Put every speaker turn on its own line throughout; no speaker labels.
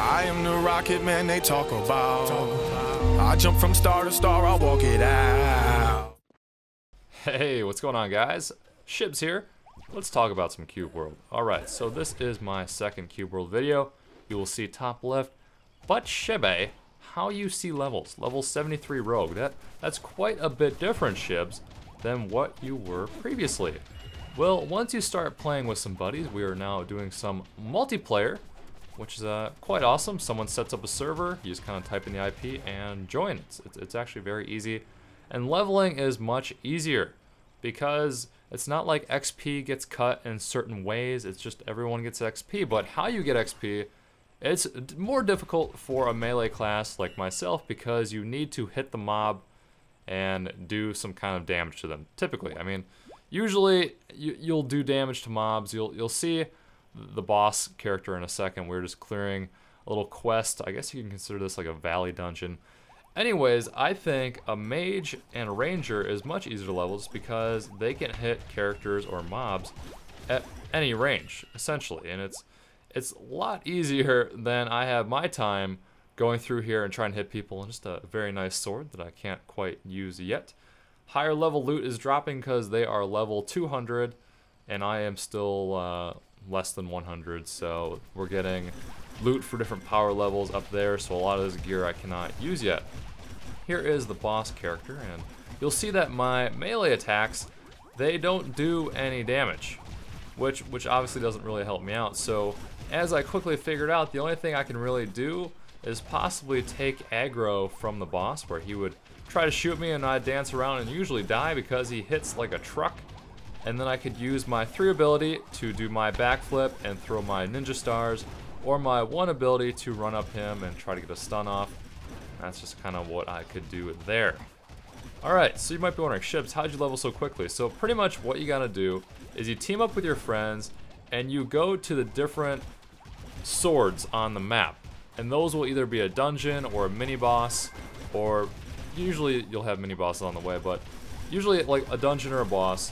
I am the rocket man they talk about. I jump from star to star, I'll walk it out.
Hey, what's going on, guys? Shibs here. Let's talk about some Cube World. Alright, so this is my second Cube World video. You will see top left, but Shibe, how you see levels. Level 73 Rogue. That's quite a bit different, Shibs, than what you were previously. Well, once you start playing with some buddies, we are now doing some multiplayer, which is quite awesome. Someone sets up a server, you just kind of type in the IP and join. It's actually very easy. And leveling is much easier because it's not like XP gets cut in certain ways, it's just everyone gets XP. But how you get XP, it's more difficult for a melee class like myself because you need to hit the mob and do some kind of damage to them, typically. I mean, usually you'll do damage to mobs. You'll see the boss character in a second. We're just clearing a little quest. I guess you can consider this like a valley dungeon. Anyways, I think a mage and a ranger is much easier to level just because they can hit characters or mobs at any range, essentially. And it's a lot easier than I have my time going through here and trying to hit people. And just a very nice sword that I can't quite use yet. Higher level loot is dropping because they are level 200 and I am still less than 100, so we're getting loot for different power levels up there, so a lot of this gear I cannot use yet. Here is the boss character, and you'll see that my melee attacks, they don't do any damage, which obviously doesn't really help me out. So as I quickly figured out, the only thing I can really do is possibly take aggro from the boss, where he would try to shoot me and I'd dance around and usually die because he hits like a truck. And then I could use my 3 ability to do my backflip and throw my ninja stars, or my 1 ability to run up him and try to get a stun off. That's just kind of what I could do there. Alright, so you might be wondering, Shibs, how'd you level so quickly? So pretty much what you gotta do is you team up with your friends and you go to the different swords on the map. And those will either be a dungeon or a mini boss, or usually you'll have mini bosses on the way, but usually like a dungeon or a boss.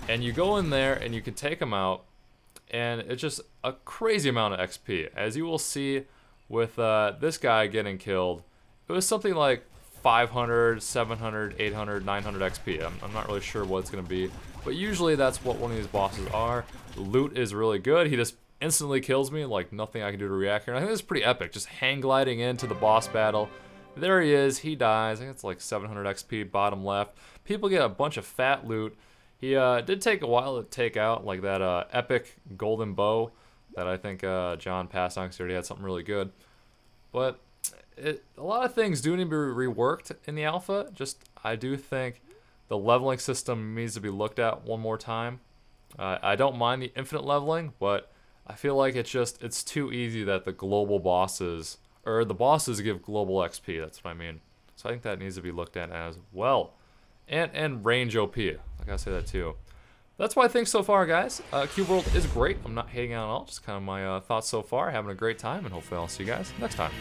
And you go in there and you can take them out, and it's just a crazy amount of XP. As you will see with this guy getting killed, it was something like 500, 700, 800, 900 XP. I'm not really sure what it's going to be, but usually that's what one of these bosses are. The loot is really good. He just instantly kills me, like nothing I can do to react here. And I think this is pretty epic, just hang gliding into the boss battle. There he is, he dies. I think it's like 700 XP, bottom left. People get a bunch of fat loot. He did take a while to take out, like that epic golden bow that I think John passed on because he already had something really good. But a lot of things do need to be reworked in the alpha. Just, I do think the leveling system needs to be looked at one more time. I don't mind the infinite leveling, but I feel like it's too easy that the global bosses, or the bosses give global XP, that's what I mean. So I think that needs to be looked at as well. And range OP, I gotta say that too. That's what I think so far, guys. Cube World is great. I'm not hating on it at all. Just kind of my thoughts so far. Having a great time, and hopefully I'll see you guys next time.